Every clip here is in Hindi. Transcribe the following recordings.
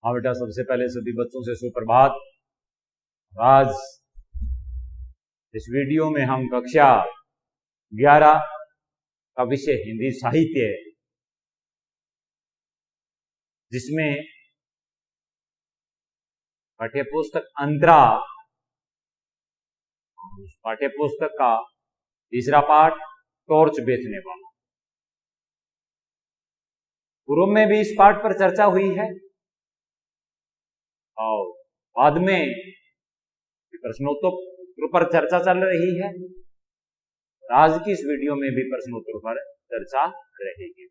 हाँ बेटा, सबसे पहले सभी बच्चों से सुप्रभात। आज इस वीडियो में हम कक्षा 11 का विषय हिंदी साहित्य, जिसमें पाठ्यपुस्तक अंतरा, उस पाठ्यपुस्तक का तीसरा पाठ टॉर्च बेचने वाला। पूर्व में भी इस पाठ पर चर्चा हुई है और बाद में प्रश्नोत्तर पर चर्चा चल रही है। आज की इस वीडियो में भी प्रश्नोत्तर पर चर्चा रहेगी।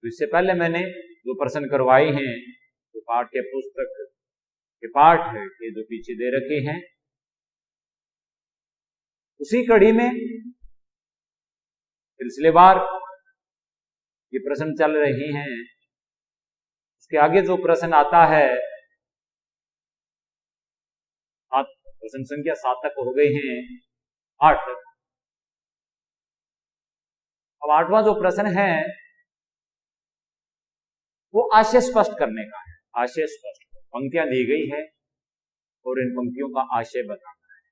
तो इससे पहले मैंने जो प्रश्न करवाए हैं तो पाठ्य पुस्तक के पाठ के जो पीछे दे रखे हैं, उसी कड़ी में सिलसिलेवार ये प्रश्न चल रहे हैं। उसके आगे जो प्रश्न आता है, प्रश्न संख्या 7 तक हो गए हैं, 8 तक। अब 8वां जो प्रश्न है वो आशय स्पष्ट करने का है। आशय स्पष्ट, पंक्तियां दी गई है और इन पंक्तियों का आशय बताना है।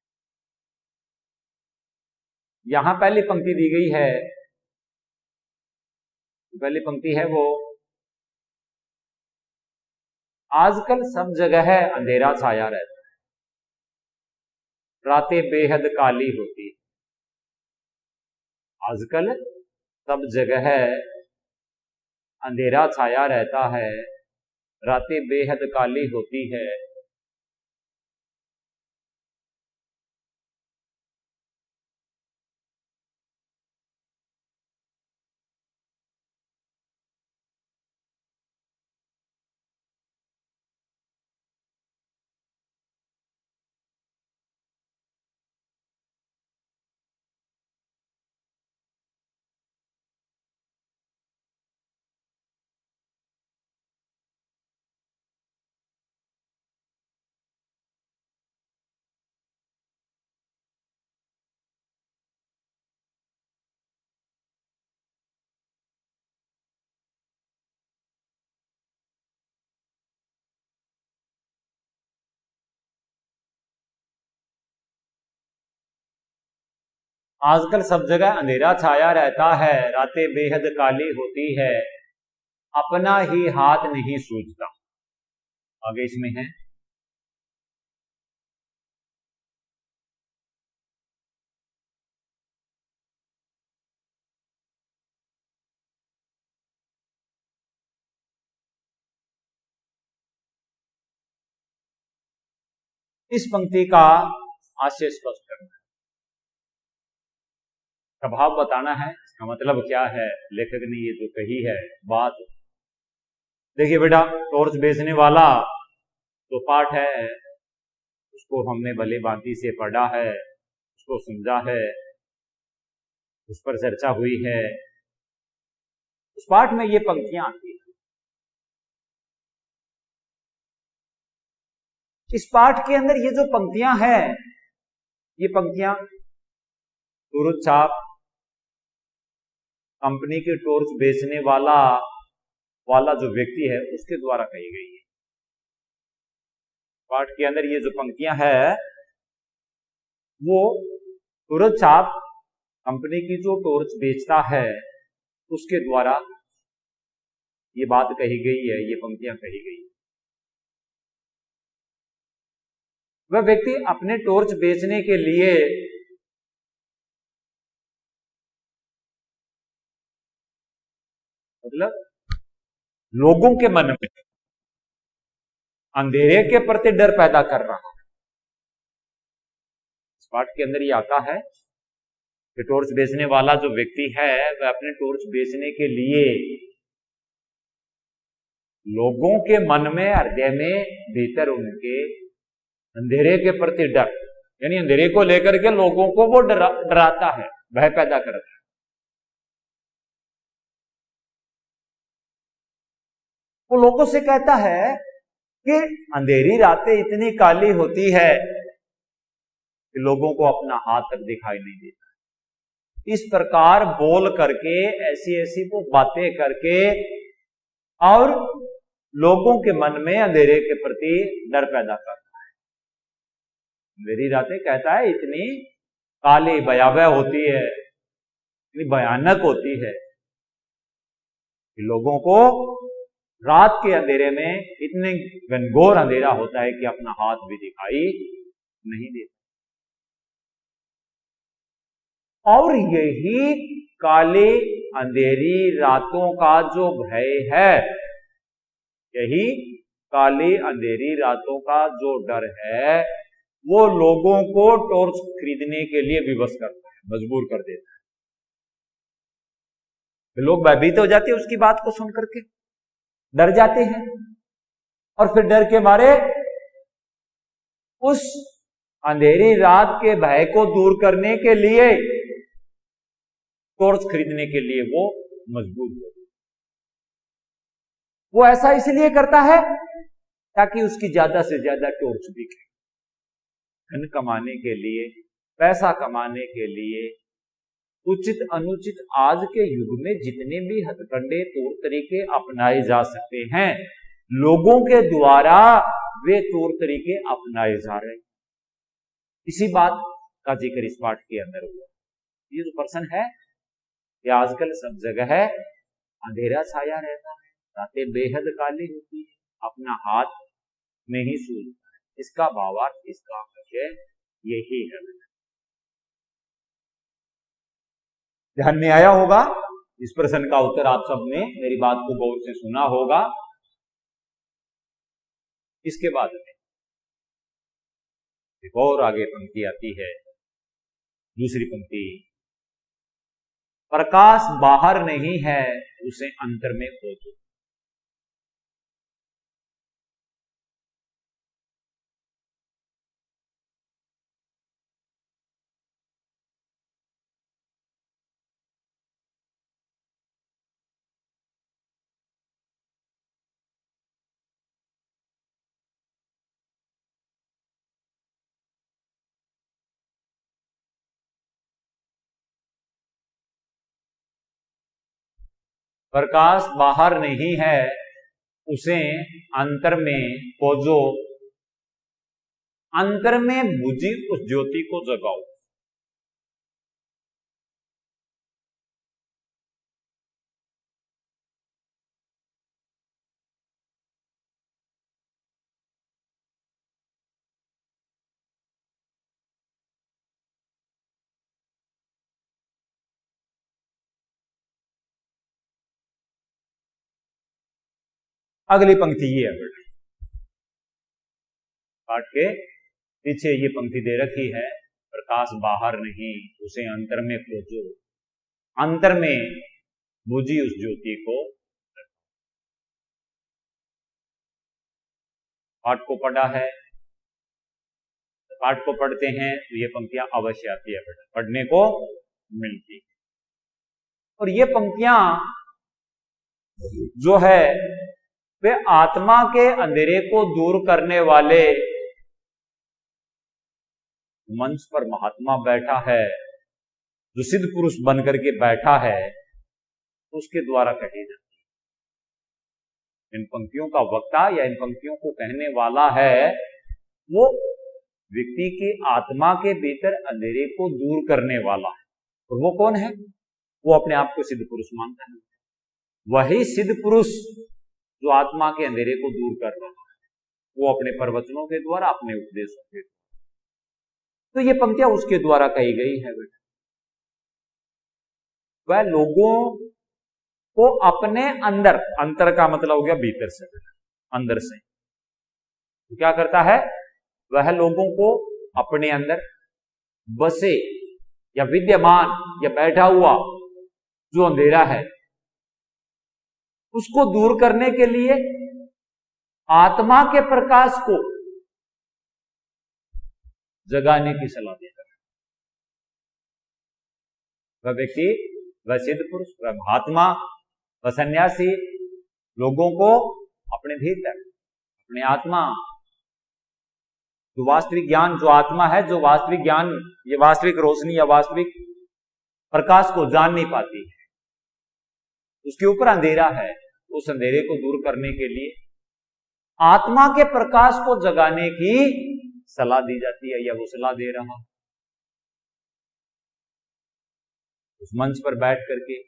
यहां पहली पंक्ति दी गई है, पहली पंक्ति है वो, आजकल सब जगह अंधेरा छाया रहता है, रातें बेहद काली होती है। आजकल सब जगह अंधेरा छाया रहता है, रातें बेहद काली होती है। आजकल सब जगह अंधेरा छाया रहता है, रातें बेहद काली होती है, अपना ही हाथ नहीं सूझता। आगे इसमें है, इस पंक्ति का आशय स्पष्ट करना है, प्रभाव बताना है, इसका मतलब क्या है, लेखक ने ये जो कही है बात। देखिए बेटा, टॉर्च बेचने वाला जो पाठ है उसको हमने भली भांति से पढ़ा है, उसको समझा है, उस पर चर्चा हुई है। उस पाठ में ये पंक्तियां आती हैं। इस पाठ के अंदर ये जो पंक्तियां हैं, ये पंक्तियां सूरज छाप कंपनी की टॉर्च बेचने वाला जो व्यक्ति है उसके द्वारा कही गई है। पाठ के अंदर ये जो पंक्तियां हैं वो सूरज छाप कंपनी की जो टॉर्च बेचता है उसके द्वारा ये बात कही गई है, ये पंक्तियां कही गई। वह व्यक्ति अपने टॉर्च बेचने के लिए मतलब लोगों के मन में अंधेरे के प्रति डर पैदा कर रहा है। इस पाठ के अंदर ये आता है कि टॉर्च बेचने वाला जो व्यक्ति है वह अपने टॉर्च बेचने के लिए लोगों के मन में, हृदय में, भीतर उनके अंधेरे के प्रति डर, यानी अंधेरे को लेकर के लोगों को वो डराता है, भय पैदा करता है। वो लोगों से कहता है कि अंधेरी रातें इतनी काली होती है कि लोगों को अपना हाथ तक दिखाई नहीं देता। इस प्रकार बोल करके, ऐसी ऐसी वो बातें करके और लोगों के मन में अंधेरे के प्रति डर पैदा करता है। अंधेरी रातें कहता है इतनी काली भयावह होती है, इतनी भयानक होती है कि लोगों को रात के अंधेरे में इतने घनघोर अंधेरा होता है कि अपना हाथ भी दिखाई नहीं देता। और यही काले अंधेरी रातों का जो भय है, यही काली अंधेरी रातों का जो डर है, वो लोगों को टॉर्च खरीदने के लिए विवश करता है, मजबूर कर देता है। लोग भयभीत हो जाते हैं उसकी बात को सुनकर के, डर जाते हैं और फिर डर के मारे उस अंधेरी रात के भय को दूर करने के लिए टॉर्च खरीदने के लिए वो मजबूर हो। वो ऐसा इसलिए करता है ताकि उसकी ज्यादा से ज्यादा टॉर्च दिखे। धन कमाने के लिए, पैसा कमाने के लिए, उचित अनुचित आज के युग में जितने भी हथकंडे तौर तरीके अपनाए जा सकते हैं, लोगों के द्वारा वे तौर तरीके अपनाए जा रहे हैं। इसी बात का जिक्र इस पाठ के अंदर हुआ। ये जो पर्सन है, ये आजकल सब जगह है अंधेरा छाया रहता है, रातें बेहद काली होती है, अपना हाथ नहीं सूझता है। इसका भावार्थ, इसका विषय यही है। ध्यान में आया होगा? इस प्रश्न का उत्तर आप सबने मेरी बात को गौर से सुना होगा। इसके बाद में एक और आगे पंक्ति आती है, दूसरी पंक्ति, प्रकाश बाहर नहीं है उसे अंतर में खोजो। प्रकाश बाहर नहीं है उसे अंतर में खोजो, अंतर में बुझी उस ज्योति को जगाओ। अगली पंक्ति ये है, पाठ के पीछे ये पंक्ति दे रखी है, प्रकाश बाहर नहीं उसे अंतर में खोजो, अंतर में बुझी उस ज्योति को। पाठ को पढ़ा है, पाठ को पढ़ते हैं तो ये पंक्तियां अवश्य आती है, बेटा पढ़ने को मिलती है। और ये पंक्तियां जो है वे आत्मा के अंधेरे को दूर करने वाले, मंच पर महात्मा बैठा है, जो सिद्ध पुरुष बनकर के बैठा है, उसके द्वारा कही जाती है। इन पंक्तियों का वक्ता या इन पंक्तियों को कहने वाला है वो व्यक्ति की आत्मा के भीतर अंधेरे को दूर करने वाला है। और वो कौन है? वो अपने आप को सिद्ध पुरुष मानता है। वही सिद्ध पुरुष जो आत्मा के अंधेरे को दूर कर रहा है, वो अपने प्रवचनों के द्वारा, अपने उपदेशों के द्वारा। तो ये पंक्तियां उसके द्वारा कही गई है बेटा। वह लोगों को अपने अंदर, अंतर का मतलब हो गया भीतर से, अंदर से, तो क्या करता है? वह लोगों को अपने अंदर बसे या विद्यमान या बैठा हुआ जो अंधेरा है, उसको दूर करने के लिए आत्मा के प्रकाश को जगाने की सलाह देता है। वह व्यक्ति, वह सिद्ध पुरुष, वह महात्मा, वह सन्यासी लोगों को अपने भीतर, अपने आत्मा, जो वास्तविक ज्ञान, जो आत्मा है, जो वास्तविक ज्ञान, ये वास्तविक रोशनी या वास्तविक प्रकाश को जान नहीं पाती है, उसके ऊपर अंधेरा है, उस अंधेरे को दूर करने के लिए आत्मा के प्रकाश को जगाने की सलाह दी जाती है, या वो सलाह दे रहा उस मंच पर बैठ करके,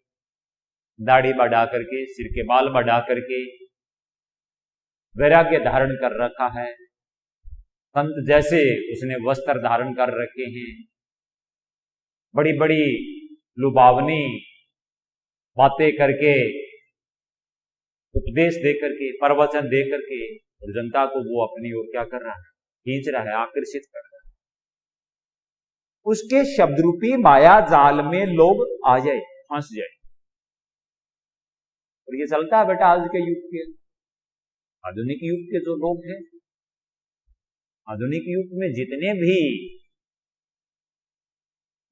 दाढ़ी बढ़ा करके, सिर के बाल बढ़ा करके, वैराग्य धारण कर रखा है, संत जैसे उसने वस्त्र धारण कर रखे हैं, बड़ी बड़ी लुभावनी बातें करके, उपदेश दे करके, प्रवचन दे करके, और जनता को वो अपनी ओर क्या कर रहा है, खींच रहा है, आकर्षित कर रहा है। उसके शब्द रूपी माया जाल में लोग आ जाए, फंस जाए। और ये चलता है बेटा आज के युग के, आधुनिक युग के जो लोग हैं, आधुनिक युग में जितने भी,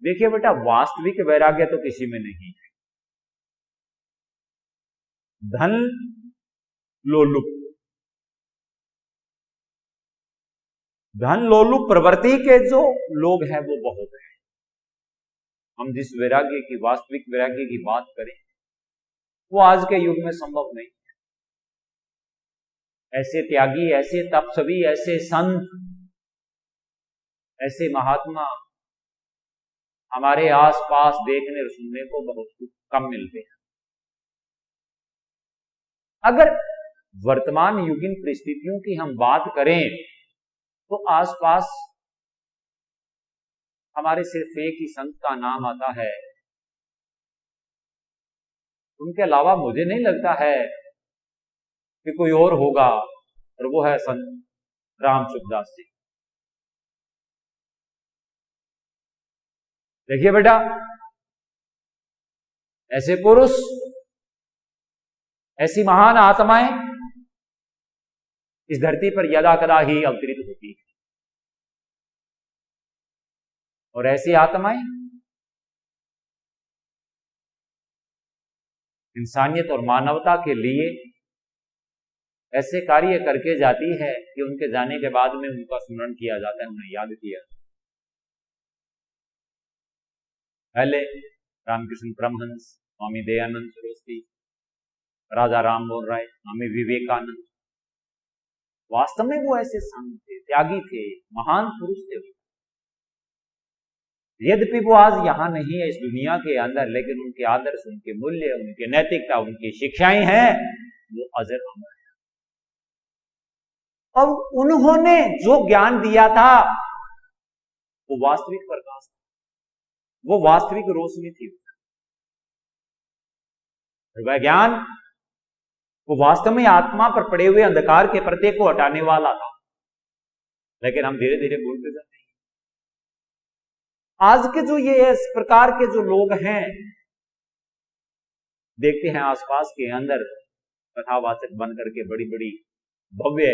देखिए बेटा वास्तविक वैराग्य तो किसी में नहीं है। धन लोलुप, धन लोलुप प्रवृत्ति के जो लोग हैं वो बहुत हैं। हम जिस वैराग्य की, वास्तविक वैराग्य की बात करें, वो आज के युग में संभव नहीं। ऐसे त्यागी, ऐसे तपस्वी, ऐसे संत, ऐसे महात्मा हमारे आसपास देखने और सुनने को बहुत कम मिलते हैं। अगर वर्तमान युगीन परिस्थितियों की हम बात करें तो आसपास हमारे सिर्फ एक ही संत का नाम आता है। उनके अलावा मुझे नहीं लगता है कि कोई और होगा, और वो है संत राम सुखदास जी। देखिए बेटा, ऐसे पुरुष, ऐसी महान आत्माएं इस धरती पर यदा कदा ही अवतरित होती है, और ऐसी आत्माएं इंसानियत और मानवता के लिए ऐसे कार्य करके जाती है कि उनके जाने के बाद में उनका स्मरण किया जाता है, उन्हें याद किया जाता है। पहले रामकृष्ण परमहंस, स्वामी दयानंद सरस्वती, राजा राम मोहन राय, स्वामी विवेकानंद, वास्तव में वो ऐसे संत थे, त्यागी थे, महान पुरुष थे। यद्यपि वो आज यहां नहीं है इस दुनिया के अंदर, लेकिन उनके आदर्श, उनके मूल्य, उनकी नैतिकता, उनकी शिक्षाएं हैं, वो अजर अमर है। और उन्होंने जो ज्ञान दिया था वो वास्तविक प्रकाश था, वो वास्तविक रोशनी थी। वह ज्ञान वो वास्तव में आत्मा पर पड़े हुए अंधकार के पर्दे को हटाने वाला था, लेकिन हम धीरे धीरे भूलते जाते हैं। आज के जो ये इस प्रकार के जो लोग हैं, देखते हैं आसपास के अंदर कथावाचक बन करके बड़ी बड़ी भव्य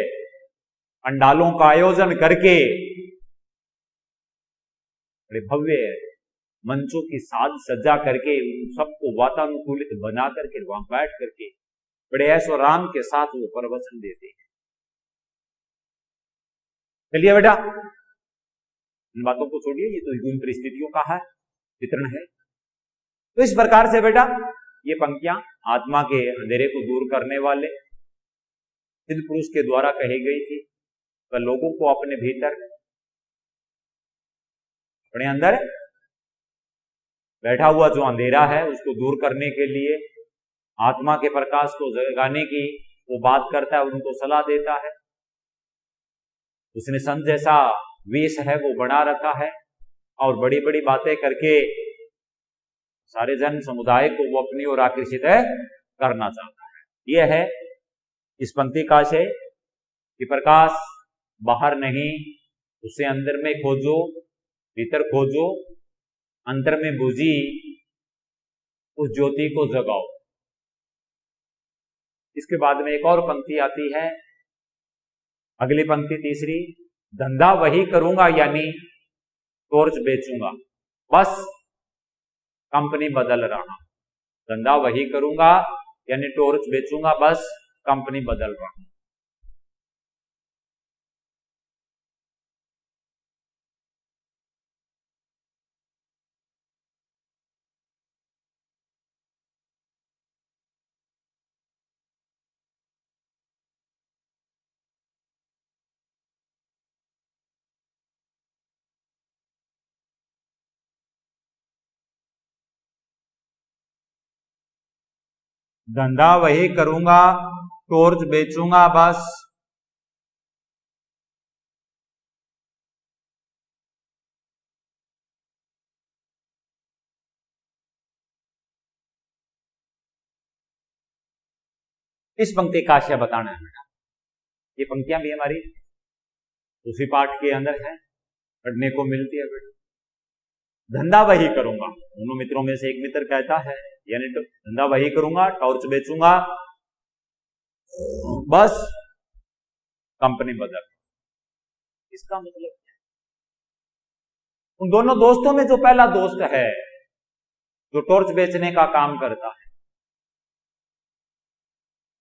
पंडालों का आयोजन करके, बड़े भव्य मंचों की साज सज्जा करके, उन सबको वातानुकूलित बना करके वहां बैठ करके बड़े ऐशो आराम के साथ वो प्रवचन देते हैं। चलिए बेटा, इन बातों को छोड़िए, ये तो इन परिस्थितियों का है, चित्रण है। तो इस प्रकार से बेटा ये पंक्तियां आत्मा के अंधेरे को दूर करने वाले सिद्ध पुरुष के द्वारा कही गई थी। वह लोगों को अपने भीतर, अपने अंदर बैठा हुआ जो अंधेरा है उसको दूर करने के लिए, आत्मा के प्रकाश को जगाने की वो बात करता है, उनको सलाह देता है। उसने संत जैसा वेश है वो बना रखा है, और बड़ी बड़ी बातें करके सारे जन समुदाय को वो अपनी ओर आकर्षित करना चाहता है। यह है इस पंक्ति का आशय कि प्रकाश बाहर नहीं, उसे अंदर में खोजो, भीतर खोजो, अंतर में बुझी उस ज्योति को जगाओ। इसके बाद में एक और पंक्ति आती है, अगली पंक्ति तीसरी, धंधा वही करूंगा यानी टॉर्च बेचूंगा, बस कंपनी बदल रहा। धंधा वही करूंगा यानी टॉर्च बेचूंगा, बस कंपनी बदल रहा। धंधा वही करूंगा, टॉर्च बेचूंगा बस। इस पंक्ति का आशय बताना है बेटा। ये पंक्तियां भी हमारी उसी पाठ के अंदर है, पढ़ने को मिलती है बेटा। धंधा वही करूंगा, दोनों मित्रों में से एक मित्र कहता है, यानी धंधा वही करूंगा, टॉर्च बेचूंगा बस, कंपनी बदल। इसका मतलब उन दोनों दोस्तों में जो पहला दोस्त है जो टॉर्च बेचने का काम करता है,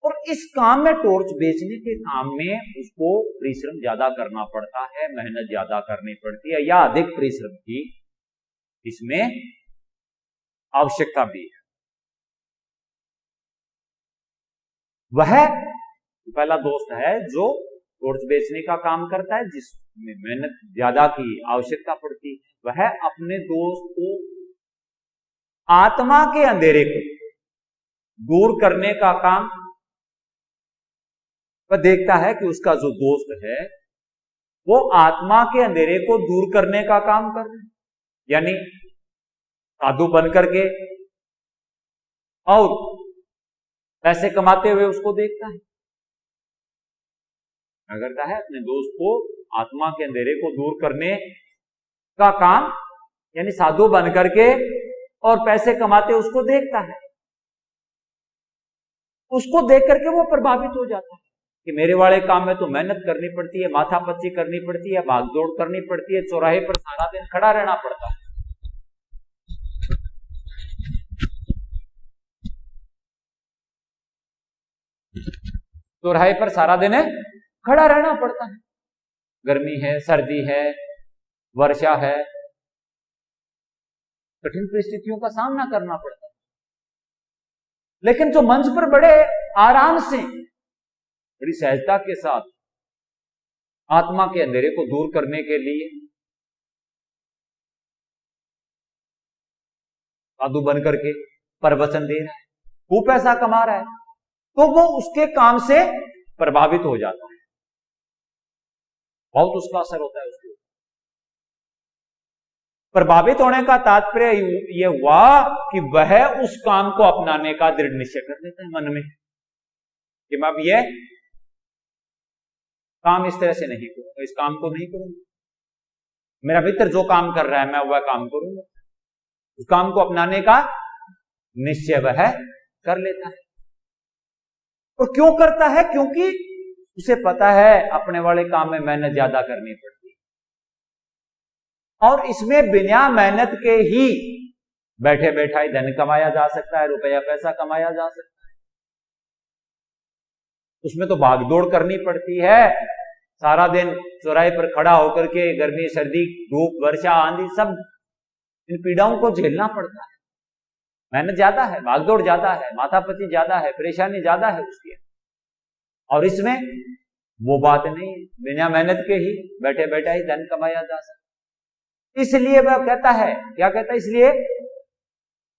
और इस काम में, टॉर्च बेचने के काम में उसको परिश्रम ज्यादा करना पड़ता है, मेहनत ज्यादा करनी पड़ती है, या अधिक परिश्रम की इसमें आवश्यकता भी है। वह पहला दोस्त है जो टॉर्च बेचने का काम करता है, जिसमें मेहनत ज्यादा की आवश्यकता पड़ती है। वह अपने दोस्त को आत्मा के अंधेरे को दूर करने का काम, वह देखता है कि उसका जो दोस्त है वो आत्मा के अंधेरे को दूर करने का काम कर रहे हैं, यानी साधु बन करके और पैसे कमाते हुए उसको देखता है। क्या करता है? अपने दोस्त को आत्मा के अंधेरे को दूर करने का काम, यानी साधु बन करके और पैसे कमाते उसको देखता है। उसको देख करके वो प्रभावित हो जाता है कि मेरे वाले काम में तो मेहनत करनी पड़ती है, माथापच्ची करनी पड़ती है, भागदौड़ करनी पड़ती है, चौराहे पर सारा दिन खड़ा रहना पड़ता है। चौराहे पर सारा दिन खड़ा रहना पड़ता है, गर्मी है, सर्दी है, वर्षा है, कठिन परिस्थितियों का सामना करना पड़ता है। लेकिन जो मंच पर बड़े आराम से, बड़ी सहजता के साथ आत्मा के अंधेरे को दूर करने के लिए साधु बन करके प्रवचन दे रहा है, वो पैसा कमा रहा है, तो वो उसके काम से प्रभावित हो जाता है, बहुत उसका असर होता है उसके ऊपर। प्रभावित होने का तात्पर्य यह हुआ कि वह उस काम को अपनाने का दृढ़ निश्चय कर लेता है मन में कि मैं अब यह काम इस तरह से नहीं करूंगा, इस काम को नहीं करूंगा, मेरा मित्र जो काम कर रहा है मैं वह काम करूंगा। उस काम को अपनाने का निश्चय वह कर लेता है। और क्यों करता है? क्योंकि उसे पता है अपने वाले काम में मेहनत ज्यादा करनी पड़ती है, और इसमें बिना मेहनत के ही बैठे बैठा ही धन कमाया जा सकता है, रुपया पैसा कमाया जा सकता है। उसमें तो भागदौड़ करनी पड़ती है, सारा दिन चौराहे पर खड़ा होकर के गर्मी, सर्दी, धूप, वर्षा, आंधी, सब इन पीड़ाओं को झेलना पड़ता है। मेहनत ज्यादा है, भागदौड़ ज्यादा है, माथापच्ची ज्यादा है, परेशानी ज्यादा है उसकी। और इसमें वो बात नहीं, बिना मेहनत के ही बैठे बैठे ही धन कमाया जा सकता। इसलिए वह कहता है, क्या कहता है? इसलिए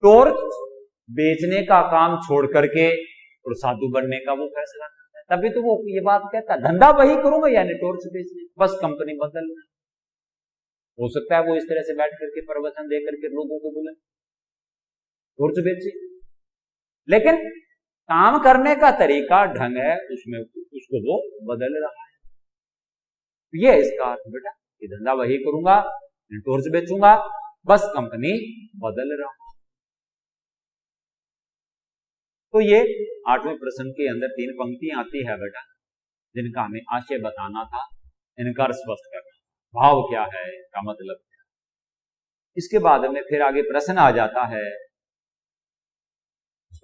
टॉर्च बेचने का काम छोड़ करके और साधु बनने का वो फैसला करता है। तभी तो वो ये बात कहता है, धंधा वही करूंगा, यानी टॉर्च बेचने, बस कंपनी बदलना। हो सकता है वो इस तरह से बैठ करके प्रवचन दे करके लोगों को बोले टॉर्च बेचे, लेकिन काम करने का तरीका, ढंग है उसमें, उसको वो बदल रहा है। ये इसका अर्थ बेटा, कि धंधा वही करूंगा, टॉर्च बेचूंगा, बस कंपनी बदल रहा हूं। तो ये 8वें प्रश्न के अंदर 3 पंक्तियां आती है बेटा, जिनका हमें आशय बताना था, इनका स्पष्ट करना, भाव क्या है, इसका मतलब क्या। इसके बाद में फिर आगे प्रश्न आ जाता है,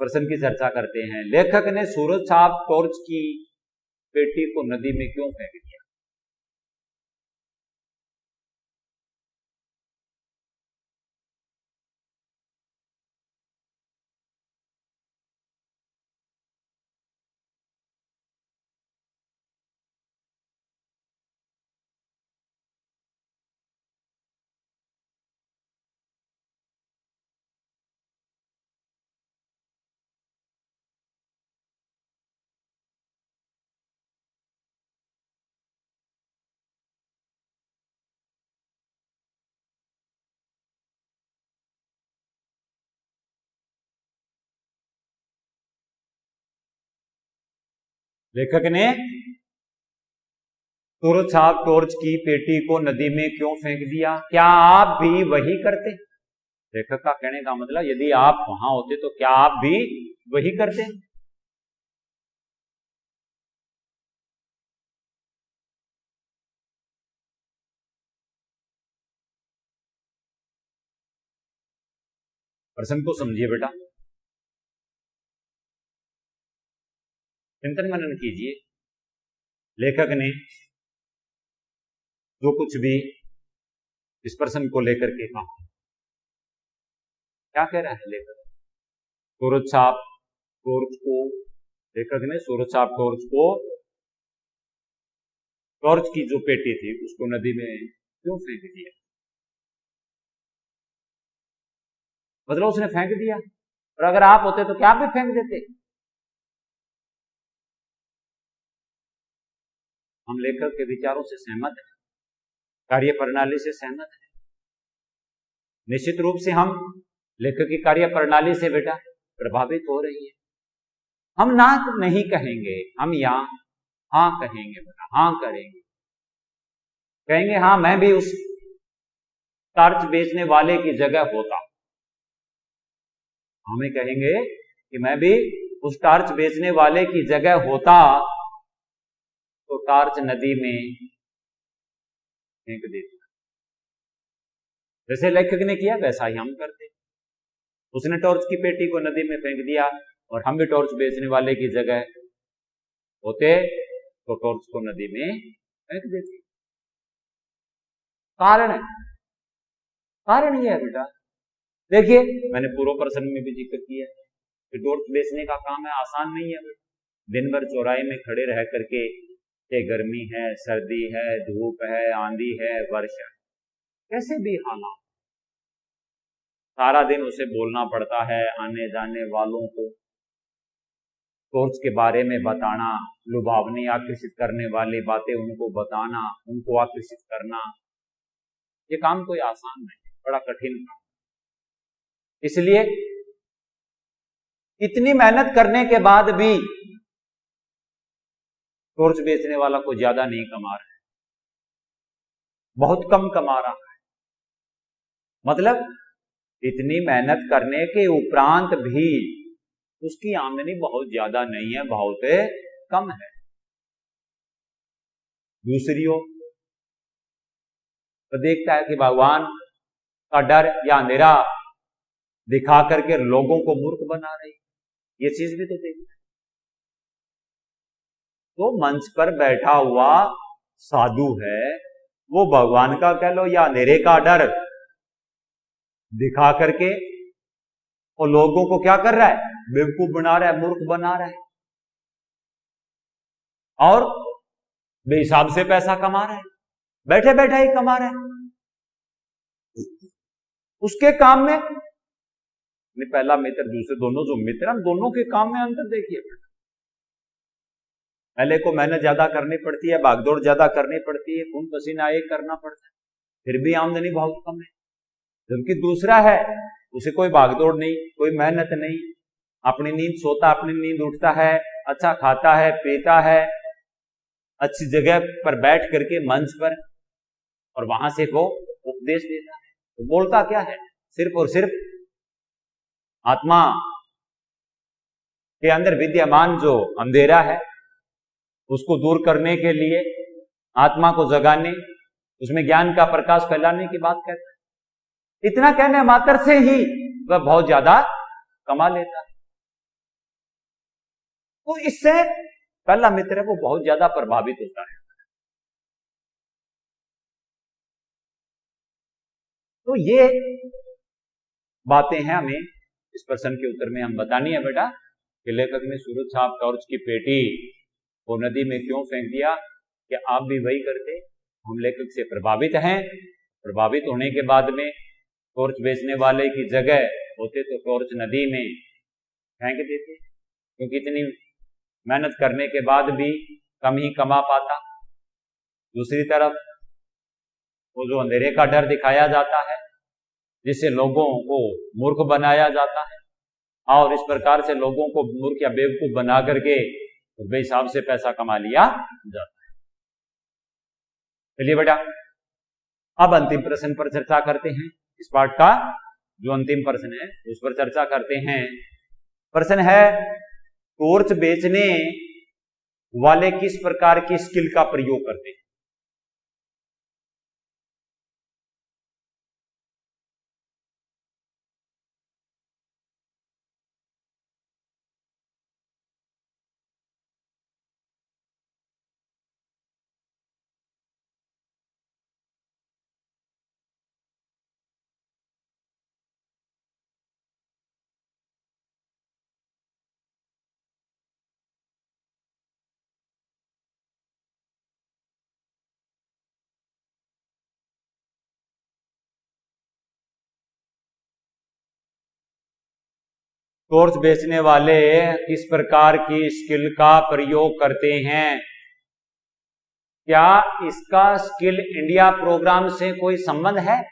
प्रश्न की चर्चा करते हैं। लेखक ने सूरज छाप टॉर्च की पेटी को नदी में क्यों फेंक दिया? लेखक ने सूरज साहब टॉर्च की पेटी को नदी में क्यों फेंक दिया? क्या आप भी वही करते? लेखक का कहने का मतलब, यदि आप वहां होते तो क्या आप भी वही करते? प्रश्न को समझिए बेटा, चिंतन मनन कीजिए। लेखक ने जो कुछ भी इस प्रश्न को लेकर के कहा, क्या कह रहा है लेखक? सूरज साहब टॉर्च को, लेखक ने सूरज साहब टॉर्च की जो पेटी थी उसको नदी में क्यों फेंक दिया? मतलब उसने फेंक दिया, और अगर आप होते तो क्या आप भी फेंक देते? हम लेखक के विचारों से सहमत हैं, कार्य प्रणाली से सहमत हैं। निश्चित रूप से हम लेखक की कार्य प्रणाली से बेटा प्रभावित हो रही है। हम ना नहीं कहेंगे, हम यहां हाँ कहेंगे बेटा, हाँ करेंगे, कहेंगे हाँ मैं भी उस टॉर्च बेचने वाले की जगह होता। हमें कहेंगे कि मैं भी उस टॉर्च बेचने वाले की जगह होता तो टॉर्च नदी में फेंक देता। जैसे लेखक ने किया वैसा ही हम करते। उसने टॉर्च की पेटी को नदी में फेंक दिया और हम भी टॉर्च बेचने वाले की जगह होते तो टॉर्च को नदी में फेंक देते। कारण यह है बेटा, देखिए मैंने पूर्व प्रश्न में भी जिक्र किया कि टॉर्च बेचने का काम है, आसान नहीं है बेटा। दिन भर चौराहे में खड़े रह करके, गर्मी है, सर्दी है, धूप है, आंधी है, वर्षा, कैसे भी हालात, सारा दिन उसे बोलना पड़ता है आने जाने वालों को, टॉर्च के बारे में बताना, लुभावनी आकर्षित करने वाली बातें उनको बताना, उनको आकर्षित करना, ये काम कोई आसान नहीं, बड़ा कठिन काम। इसलिए इतनी मेहनत करने के बाद भी टॉर्च बेचने वाला कोई ज्यादा नहीं कमा रहा है, बहुत कम कमा रहा है। मतलब इतनी मेहनत करने के उपरांत भी उसकी आमदनी बहुत ज्यादा नहीं है, बहुत कम है। दूसरी ओर तो देखता है कि भगवान का डर या अंधेरा दिखा करके लोगों को मूर्ख बना रही, ये चीज भी तो देखता है। तो मंच पर बैठा हुआ साधु है, वो भगवान का कह लो या अंधेरे का डर दिखा करके और लोगों को क्या कर रहा है? बेवकूफ बना रहा है, मूर्ख बना रहा है, और बेहिसाब से पैसा कमा रहा है, बैठे बैठे ही कमा रहा है। उसके काम में पहला मित्र दूसरे दोनों जो मित्र हैं, दोनों के काम में अंतर देखिए। पहले को मेहनत ज्यादा करनी पड़ती है, भागदौड़ ज्यादा करनी पड़ती है, खून पसीना एक करना पड़ता है, फिर भी आमदनी बहुत कम है। जबकि दूसरा है उसे कोई भागदौड़ नहीं, कोई मेहनत नहीं, अपनी नींद सोता, अपनी नींद उठता है, अच्छा खाता है, पीता है, अच्छी जगह पर बैठ करके मंच पर, और वहां से वो उपदेश देता है। तो बोलता क्या है? सिर्फ और सिर्फ आत्मा के अंदर विद्यमान जो अंधेरा है उसको दूर करने के लिए, आत्मा को जगाने, उसमें ज्ञान का प्रकाश फैलाने की बात कहता है। इतना कहने मात्र से ही वह बहुत ज्यादा कमा लेता है। तो इससे पहला मित्र है वो बहुत ज्यादा प्रभावित होता है। तो ये बातें हैं हमें इस प्रश्न के उत्तर में हम बतानी है बेटा कि लेखक ने सूरज साहब टॉर्च की पेटी वो नदी में क्यों फेंक दिया? कि आप भी वही करते? हम लेखक से प्रभावित हैं, प्रभावित होने के बाद में टॉर्च बेचने वाले की जगह होते तो टॉर्च नदी में फेंक देते, क्योंकि इतनी मेहनत करने के बाद भी कम ही कमा पाता। दूसरी तरफ वो जो अंधेरे का डर दिखाया जाता है, जिससे लोगों को मूर्ख बनाया जाता है, और इस प्रकार से लोगों को मूर्ख या बेवकूफ बना करके उस हिसाब से पैसा कमा लिया जाता है। चलिए बेटा, अब अंतिम प्रश्न पर चर्चा करते हैं। इस पाठ का जो अंतिम प्रश्न है उस पर चर्चा करते हैं। प्रश्न है, टॉर्च बेचने वाले किस प्रकार की स्किल का प्रयोग करते हैं? टॉर्च बेचने वाले किस प्रकार की स्किल का प्रयोग करते हैं? क्या इसका स्किल इंडिया प्रोग्राम से कोई संबंध है?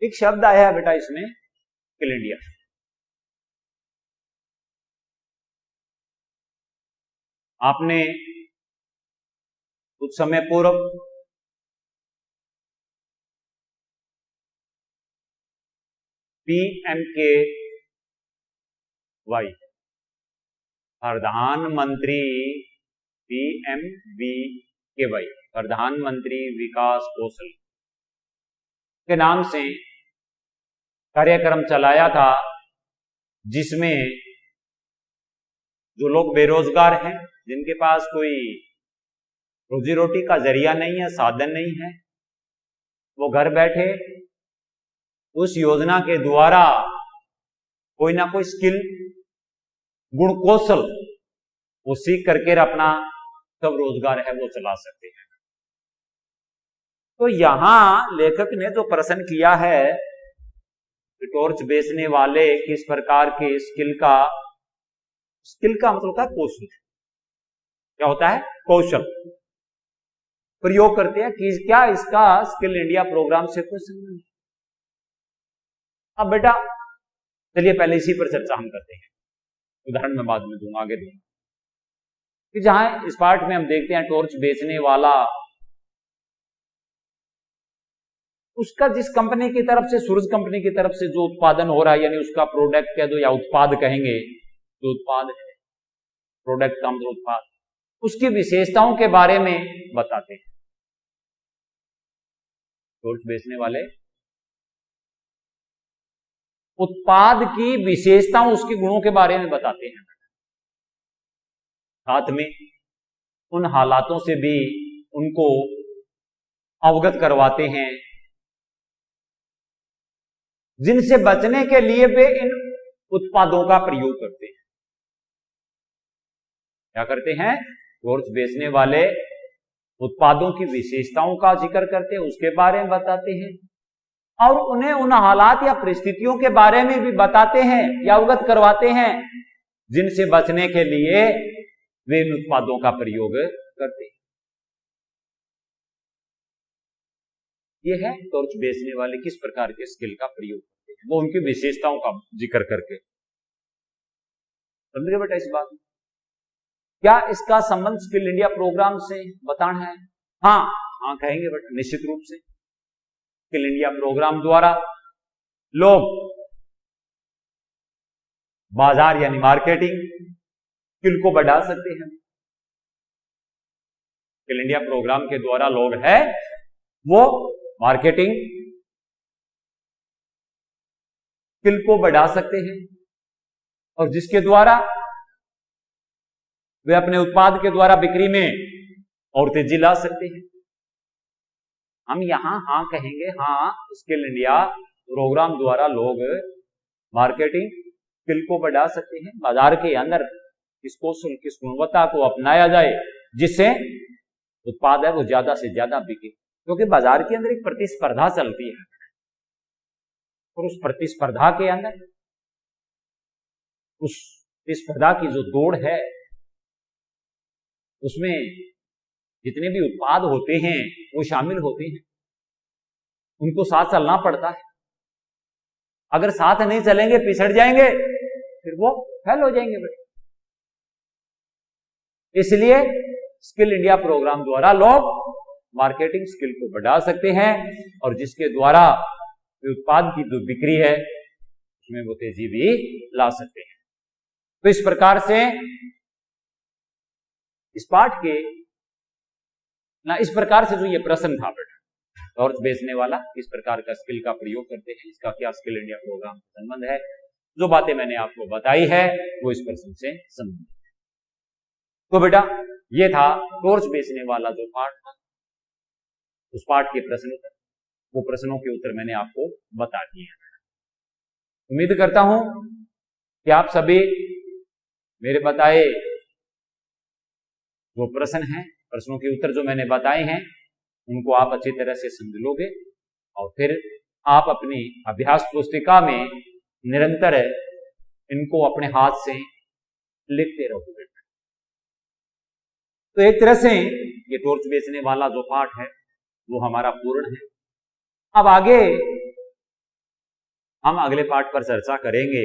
एक शब्द आया है बेटा इसमें, स्किल इंडिया। आपने कुछ समय पूर्व PMKY प्रधानमंत्री PMVKY प्रधानमंत्री विकास कौशल के नाम से कार्यक्रम चलाया था, जिसमें जो लोग बेरोजगार हैं, जिनके पास कोई रोजी रोटी का जरिया नहीं है, साधन नहीं है, वो घर बैठे उस योजना के द्वारा कोई ना कोई स्किल, गुण कौशल वो सीख करके अपना सब रोजगार है वो चला सकते हैं। तो यहां लेखक ने जो प्रश्न किया है, टॉर्च बेचने वाले किस प्रकार के स्किल का मतलब होता है कौशल। क्या होता है? कौशल प्रयोग करते हैं कि क्या इसका स्किल इंडिया प्रोग्राम से कोई संबंध? अब बेटा चलिए पहले इसी पर चर्चा हम करते हैं, उदाहरण मैं बाद में दूंगा, आगे दूंगा। कि जहां इस पाठ में हम देखते हैं टॉर्च बेचने वाला, उसका जिस कंपनी की तरफ से, सूरज कंपनी की तरफ से जो उत्पादन हो रहा है, यानी उसका प्रोडक्ट कह दो या उत्पाद कहेंगे, जो उत्पाद है, प्रोडक्ट का मतलब उत्पाद, उसकी विशेषताओं के बारे में बताते हैं। टॉर्च बेचने वाले उत्पाद की विशेषताओं, उसके गुणों के बारे में बताते हैं, साथ में उन हालातों से भी उनको अवगत करवाते हैं जिनसे बचने के लिए वे इन उत्पादों का प्रयोग करते हैं। क्या करते हैं? टॉर्च बेचने वाले उत्पादों की विशेषताओं का जिक्र करते हैं, उसके बारे में बताते हैं, और उन्हें उन हालात या परिस्थितियों के बारे में भी बताते हैं या अवगत करवाते हैं जिनसे बचने के लिए वे इन उत्पादों का प्रयोग करते हैं। यह है टॉर्च बेचने वाले किस प्रकार के स्किल का प्रयोग करते हैं, वो उनकी विशेषताओं का जिक्र करके। समझ गए बेटा इस बात? क्या इसका संबंध स्किल इंडिया प्रोग्राम से बताना है? हाँ कहेंगे बेटा, निश्चित रूप से। स्किल इंडिया प्रोग्राम द्वारा लोग बाजार यानी मार्केटिंग स्किल को बढ़ा सकते हैं। स्किल इंडिया प्रोग्राम के द्वारा लोग है वो मार्केटिंग स्किल को बढ़ा सकते हैं, और जिसके द्वारा वे अपने उत्पाद के द्वारा बिक्री में और तेजी ला सकते हैं। हम यहां हाँ कहेंगे, हाँ स्किल इंडिया प्रोग्राम द्वारा लोग मार्केटिंग स्किल को बढ़ा सकते हैं। बाजार के अंदर किस कौशल, किस गुणवत्ता को अपनाया जाए जिससे उत्पाद है वो ज्यादा से ज्यादा बिके, क्योंकि बाजार के अंदर एक प्रतिस्पर्धा चलती है और उस प्रतिस्पर्धा के अंदर उस प्रतिस्पर्धा की जो दौड़ है उसमें जितने भी उत्पाद होते हैं वो शामिल होते हैं, उनको साथ चलना पड़ता है। अगर साथ नहीं चलेंगे पिछड़ जाएंगे, फिर वो फेल हो जाएंगे बेटे। इसलिए स्किल इंडिया प्रोग्राम द्वारा लोग मार्केटिंग स्किल को बढ़ा सकते हैं और जिसके द्वारा उत्पाद की जो बिक्री है उसमें वो तेजी भी ला सकते हैं। तो इस प्रकार से इस पाठ के इस प्रकार से जो ये प्रश्न था बेटा, टॉर्च बेचने वाला किस प्रकार का स्किल का प्रयोग करते हैं, इसका क्या स्किल इंडिया प्रोग्राम से संबंध है, जो बातें मैंने आपको बताई है वो इस प्रश्न से संबंधित है। तो बेटा ये था टॉर्च बेचने वाला जो पाठ था, उस पाठ के प्रश्न उत्तर, वो प्रश्नों के उत्तर मैंने आपको बता दिए हैं। उम्मीद करता हूं कि आप सभी मेरे बताए जो प्रश्न हैं, प्रश्नों के उत्तर जो मैंने बताए हैं उनको आप अच्छी तरह से समझ लोगे और फिर आप अपनी अभ्यास पुस्तिका में निरंतर इनको अपने हाथ से लिखते रहोगे। तो एक तरह से ये टॉर्च बेचने वाला जो पाठ है वो हमारा पूर्ण है। अब आगे हम अगले पाठ पर चर्चा करेंगे।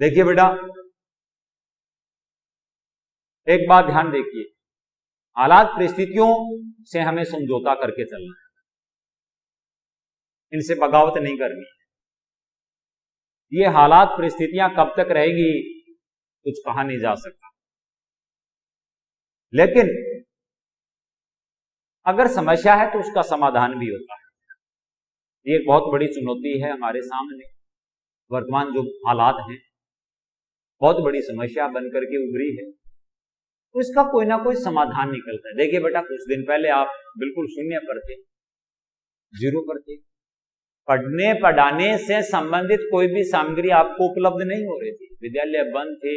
देखिए बेटा, एक बात ध्यान देखिए, हालात परिस्थितियों से हमें समझौता करके चलना है, इनसे बगावत नहीं करनी। ये हालात परिस्थितियां कब तक रहेगी कुछ कहा नहीं जा सकता, लेकिन अगर समस्या है तो उसका समाधान भी होता है। ये एक बहुत बड़ी चुनौती है हमारे सामने, वर्तमान जो हालात हैं बहुत बड़ी समस्या बनकर के उभरी है, तो इसका कोई ना कोई समाधान निकलता है। देखिए बेटा, कुछ दिन पहले आप बिल्कुल शून्य पर थे, जीरो पर थे, पढ़ने पढ़ाने से संबंधित कोई भी सामग्री आपको उपलब्ध नहीं हो रही थी, विद्यालय बंद थे,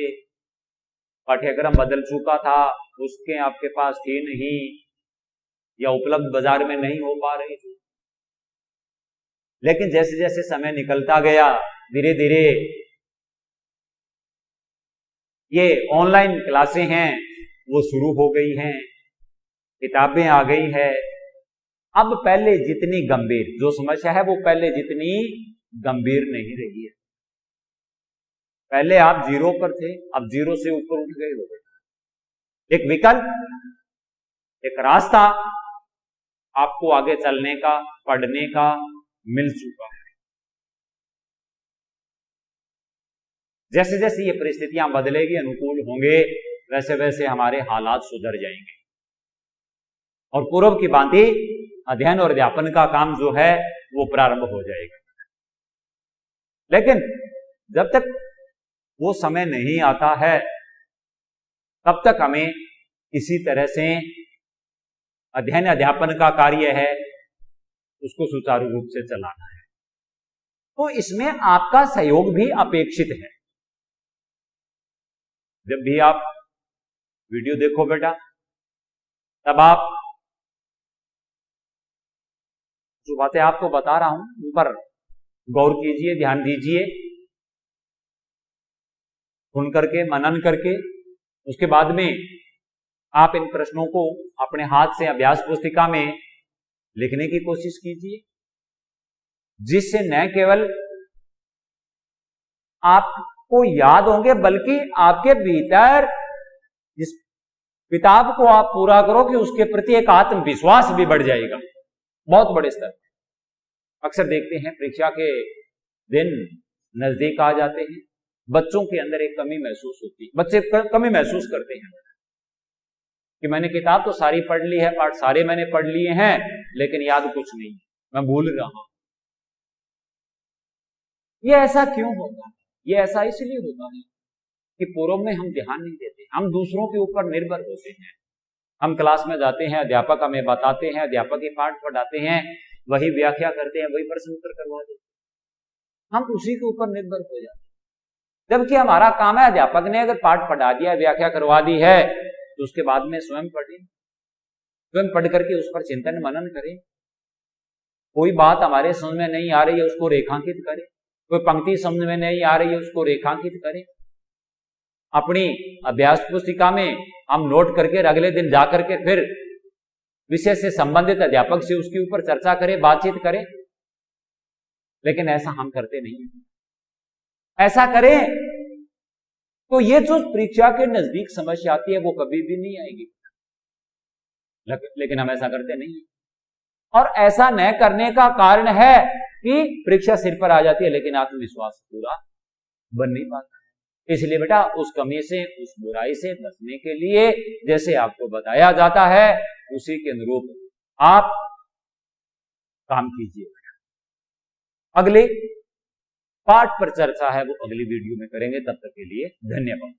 पाठ्यक्रम बदल चुका था, पुस्तकें आपके पास थी नहीं या उपलब्ध बाजार में नहीं हो पा रही थी। लेकिन जैसे जैसे समय निकलता गया धीरे धीरे ये ऑनलाइन क्लासें हैं वो शुरू हो गई हैं, किताबें आ गई है। अब पहले जितनी गंभीर जो समस्या है वो पहले जितनी गंभीर नहीं रही है। पहले आप जीरो पर थे, अब जीरो से ऊपर उठ गए हो। एक विकल्प, एक रास्ता आपको आगे चलने का, पढ़ने का मिल चुका है। जैसे जैसे ये परिस्थितियां बदलेगी, अनुकूल होंगे, वैसे वैसे हमारे हालात सुधर जाएंगे और पूर्व की भांति अध्ययन और अध्यापन का काम जो है वो प्रारंभ हो जाएगा। लेकिन जब तक वो समय नहीं आता है तब तक हमें इसी तरह से अध्ययन अध्यापन का कार्य है उसको सुचारू रूप से चलाना है। तो इसमें आपका सहयोग भी अपेक्षित है। जब भी आप वीडियो देखो बेटा, तब आप जो बातें आपको बता रहा हूं उन पर गौर कीजिए, ध्यान दीजिए, सुन करके मनन करके उसके बाद में आप इन प्रश्नों को अपने हाथ से अभ्यास पुस्तिका में लिखने की कोशिश कीजिए, जिससे न केवल आपको याद होंगे बल्कि आपके भीतर इस किताब को आप पूरा करो कि उसके प्रति एक आत्मविश्वास भी बढ़ जाएगा बहुत बड़े स्तर पर। अक्सर देखते हैं परीक्षा के दिन नजदीक आ जाते हैं, बच्चों के अंदर एक कमी महसूस होती है, बच्चे कमी महसूस करते हैं कि मैंने किताब तो सारी पढ़ ली है, पाठ सारे मैंने पढ़ लिए हैं, लेकिन याद कुछ नहीं, मैं भूल रहा हूं। ये ऐसा क्यों होता है? ये ऐसा इसलिए होता है कि पूर्व में हम ध्यान नहीं देते, हम दूसरों के ऊपर निर्भर होते हैं। हम क्लास में जाते हैं, अध्यापक हमें बताते हैं, अध्यापक ही पाठ पढ़ाते हैं, वही व्याख्या करते हैं, वही प्रश्न उत्तर करवा देते हैं, हम उसी के ऊपर निर्भर हो जाते हैं। जबकि हमारा काम है, अध्यापक ने अगर पाठ पढ़ा दिया, व्याख्या करवा दी है, तो उसके बाद में स्वयं पढ़ें, स्वयं पढ़ करके उस पर चिंतन मनन करें। कोई बात हमारे समझ में नहीं आ रही है, उसको रेखांकित करें। कोई पंक्ति समझ में नहीं आ रही है, उसको रेखांकित करें। अपनी अभ्यास पुस्तिका में हम नोट करके अगले दिन जाकर के फिर विषय से संबंधित अध्यापक से उसके ऊपर चर्चा करें, बातचीत करें। लेकिन ऐसा हम करते नहीं हैं। ऐसा करें तो ये जो परीक्षा के नजदीक समस्या आती है वो कभी भी नहीं आएगी, लेकिन हम ऐसा करते नहीं हैं। और ऐसा न करने का कारण है कि परीक्षा सिर पर आ जाती है लेकिन आत्मविश्वास पूरा बन नहीं पाता। इसलिए बेटा उस कमी से, उस बुराई से बचने के लिए जैसे आपको बताया जाता है उसी के अनुरूप आप काम कीजिए। अगले पाठ पर चर्चा है वो अगली वीडियो में करेंगे। तब तक के लिए धन्यवाद।